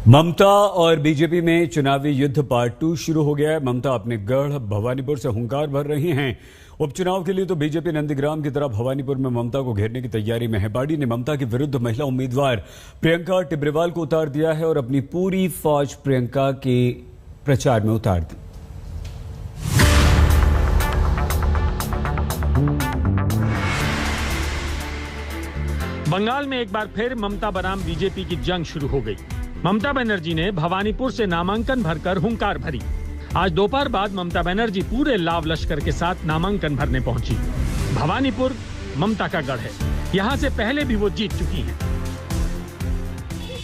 ममता और बीजेपी में चुनावी युद्ध पार्ट 2 शुरू हो गया है। ममता अपने गढ़ भवानीपुर से हुंकार भर रही हैं। उपचुनाव के लिए तो बीजेपी नंदीग्राम की तरह भवानीपुर में ममता को घेरने की तैयारी में है। पार्टी ने ममता के विरुद्ध महिला उम्मीदवार प्रियंका टिब्रेवाल को उतार दिया है और अपनी पूरी फौज प्रियंका के प्रचार में उतार दी। बंगाल में एक बार फिर ममता बनाम बीजेपी की जंग शुरू हो गई। ममता बनर्जी ने भवानीपुर से नामांकन भरकर हुंकार भरी। आज दोपहर बाद ममता बनर्जी पूरे लाव लश्कर के साथ नामांकन भरने पहुंची। भवानीपुर ममता का गढ़ है, यहां से पहले भी वो जीत चुकी हैं।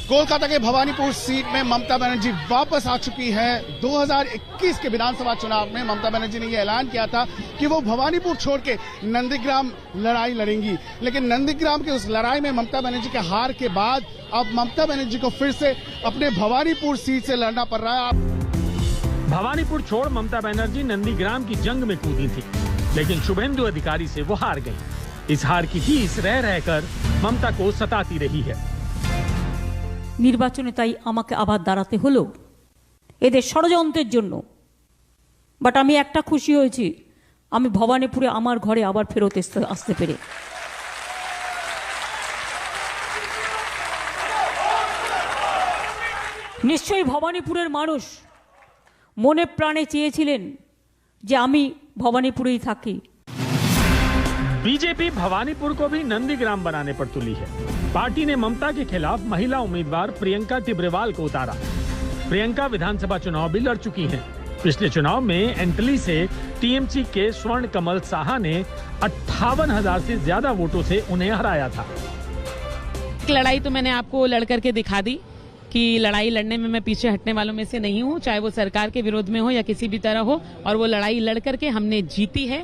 कोलकाता के भवानीपुर सीट में ममता बनर्जी वापस आ चुकी है। 2021 के विधानसभा चुनाव में ममता बनर्जी ने यह ऐलान किया था कि वो भवानीपुर छोड़ के नंदीग्राम लड़ाई लड़ेंगी, लेकिन नंदीग्राम की उस लड़ाई में ममता बनर्जी के हार के बाद अब ममता बनर्जी को फिर से अपने भवानीपुर सीट से लड़ना पड़ रहा है। भवानीपुर छोड़ ममता बनर्जी नंदीग्राम की जंग में कूदी थी, लेकिन शुभेंदु अधिकारी से वो हार गई। इस हार की टीस रह रहकर ममता को सताती रही है। নির্বাচনে তাই আমাকে আবার দাঁড়াতে হলো এদের ষড়যন্ত্রের জন্য। বাট আমি একটা খুশি হয়েছি, আমি ভবানীপুরে আমার ঘরে আবার ফেরত আসতে পেরে। নিশ্চয়ই ভবানীপুরের মানুষ মনে প্রাণে চেয়েছিলেন যে আমি ভবানীপুরেই থাকি। बीजेपी भवानीपुर को भी नंदीग्राम बनाने पर तुली है। पार्टी ने ममता के खिलाफ महिला उम्मीदवार प्रियंका टिब्रेवाल को उतारा। प्रियंका विधानसभा चुनाव भी लड़ चुकी हैं। पिछले चुनाव में एंटली से टीएमसी के स्वर्ण कमल साहा ने 58,000 से ज्यादा वोटों से उन्हें हराया था। लड़ाई तो मैंने आपको लड़ करके दिखा दी कि लड़ाई लड़ने में मैं पीछे हटने वालों में से नहीं हूँ, चाहे वो सरकार के विरोध में हो या किसी भी तरह हो। और वो लड़ाई लड़ करके हमने जीती है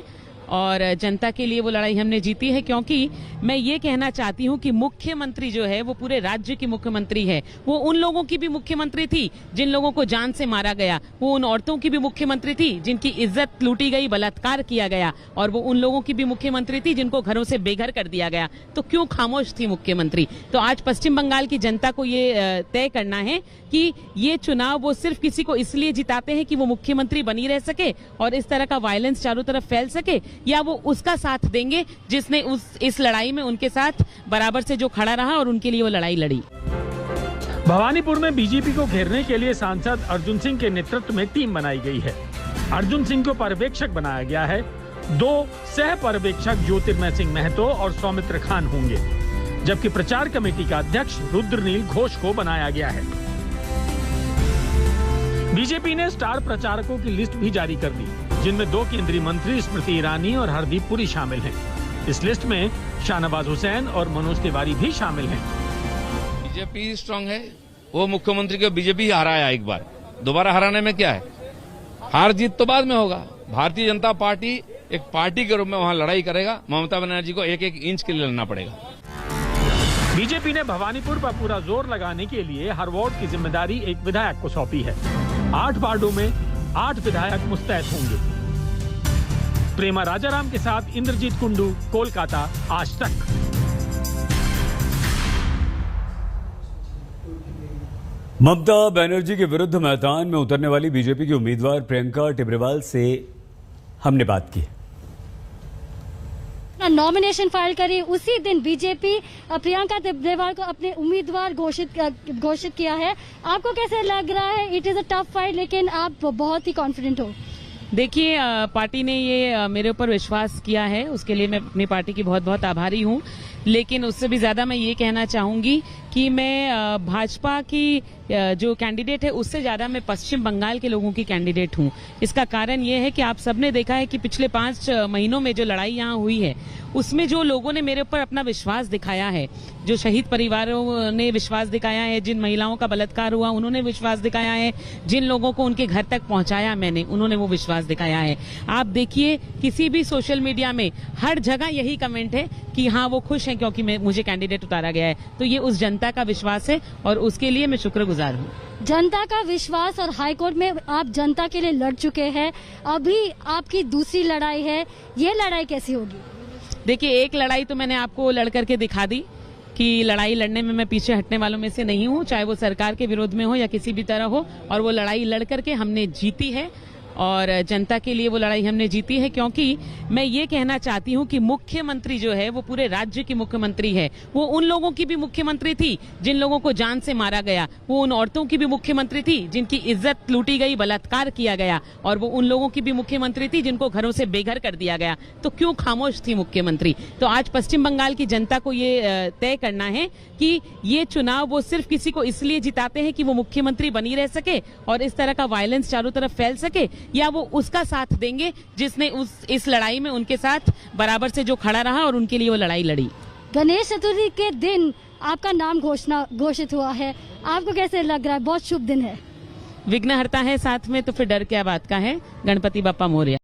और जनता के लिए वो लड़ाई हमने जीती है, क्योंकि मैं ये कहना चाहती हूँ कि मुख्यमंत्री जो है वो पूरे राज्य की मुख्यमंत्री है। वो उन लोगों की भी मुख्यमंत्री थी जिन लोगों को जान से मारा गया। वो उन औरतों की भी मुख्यमंत्री थी जिनकी इज्जत लूटी गई, बलात्कार किया गया। और वो उन लोगों की भी मुख्यमंत्री थी जिनको घरों से बेघर कर दिया गया। तो क्यों खामोश थी मुख्यमंत्री? तो आज पश्चिम बंगाल की जनता को ये तय करना है कि ये चुनाव वो सिर्फ किसी को इसलिए जिताते हैं कि वो मुख्यमंत्री बनी रह सके और इस तरह का वायलेंस चारों तरफ फैल सके, या वो उसका साथ देंगे जिसने इस लड़ाई में उनके साथ बराबर से जो खड़ा रहा और उनके लिए वो लड़ाई लड़ी। भवानीपुर में बीजेपी को घेरने के लिए सांसद अर्जुन सिंह के नेतृत्व में टीम बनाई गई है। अर्जुन सिंह को पर्यवेक्षक बनाया गया है। 2 सह पर्यवेक्षक ज्योतिर्मय सिंह महतो और सौमित्र खान होंगे, जबकि प्रचार कमेटी का अध्यक्ष रुद्रनील घोष को बनाया गया है। बीजेपी ने स्टार प्रचारकों की लिस्ट भी जारी कर दी, जिनमें 2 केंद्रीय मंत्री स्मृति ईरानी और हरदीप पुरी शामिल हैं। इस लिस्ट में शाहनवाज हुसैन और मनोज तिवारी भी शामिल हैं। बीजेपी स्ट्रांग है, वो मुख्यमंत्री को बीजेपी हराया एक बार, दोबारा हराने में क्या है? हार जीत तो बाद में होगा। भारतीय जनता पार्टी एक पार्टी के रूप में वहां लड़ाई करेगा। ममता बनर्जी को एक इंच के लिए लड़ना पड़ेगा। बीजेपी ने भवानीपुर पर पूरा जोर लगाने के लिए हर वार्ड की जिम्मेदारी एक विधायक को सौंपी है। 8 वार्डों में 8 विधायक मुस्तैद होंगे। प्रेमा राजाराम के साथ इंद्रजीत कुंडू, कोलकाता, आज तक। ममता बनर्जी के विरुद्ध मैदान में उतरने वाली बीजेपी की उम्मीदवार प्रियंका टिब्रेवाल से हमने बात की। नॉमिनेशन फाइल करी उसी दिन बीजेपी प्रियंका टिब्रेवाल को अपने उम्मीदवार घोषित किया है। आपको कैसे लग रहा है? It is a tough fight, लेकिन आप बहुत ही कॉन्फिडेंट हो। देखिए, पार्टी ने ये मेरे ऊपर विश्वास किया है, उसके लिए मैं अपनी पार्टी की बहुत बहुत आभारी हूँ। लेकिन उससे भी ज्यादा मैं ये कहना चाहूंगी कि मैं भाजपा की जो कैंडिडेट है उससे ज्यादा मैं पश्चिम बंगाल के लोगों की कैंडिडेट हूं। इसका कारण ये है कि आप सबने देखा है कि पिछले 5 महीनों में जो लड़ाई यहाँ हुई है उसमें जो लोगों ने मेरे ऊपर अपना विश्वास दिखाया है, जो शहीद परिवारों ने विश्वास दिखाया है, जिन महिलाओं का बलात्कार हुआ उन्होंने विश्वास दिखाया है, जिन लोगों को उनके घर तक पहुंचाया मैंने उन्होंने वो विश्वास दिखाया है। आप देखिए, किसी भी सोशल मीडिया में हर जगह यही कमेंट है कि हाँ वो खुश हैं क्योंकि मुझे कैंडिडेट उतारा गया है। तो ये उस जनता का विश्वास है और उसके लिए मैं शुक्रगुजार हूँ। जनता का विश्वास, और हाईकोर्ट में आप जनता के लिए लड़ चुके हैं, अभी आपकी दूसरी लड़ाई है, ये लड़ाई कैसी होगी? देखिए, एक लड़ाई तो मैंने आपको लड़ करके दिखा दी कि लड़ाई लड़ने में मैं पीछे हटने वालों में से नहीं हूं, चाहे वो सरकार के विरोध में हो या किसी भी तरह हो, और वो लड़ाई लड़ करके हमने जीती है और जनता के लिए वो लड़ाई हमने जीती है। क्योंकि मैं ये कहना चाहती हूं कि मुख्यमंत्री जो है वो पूरे राज्य की मुख्यमंत्री है। वो उन लोगों की भी मुख्यमंत्री थी जिन लोगों को जान से मारा गया, वो उन औरतों की भी मुख्यमंत्री थी जिनकी इज्जत लूटी गई, बलात्कार किया गया, और वो उन लोगों की भी मुख्यमंत्री थी जिनको घरों से बेघर कर दिया गया। तो क्यों खामोश थी मुख्यमंत्री? तो आज पश्चिम बंगाल की जनता को ये तय करना है कि ये चुनाव वो सिर्फ किसी को इसलिए जिताते हैं कि वो मुख्यमंत्री बनी रह सके और इस तरह का वायलेंस चारों तरफ फैल सके, या वो उसका साथ देंगे जिसने इस लड़ाई में उनके साथ बराबर से जो खड़ा रहा और उनके लिए वो लड़ाई लड़ी। गणेश चतुर्थी के दिन आपका नाम घोषित हुआ है, आपको कैसे लग रहा है? बहुत शुभ दिन है। विघ्नहर्ता है साथ में, तो फिर डर क्या बात का है। गणपति बप्पा मोरया।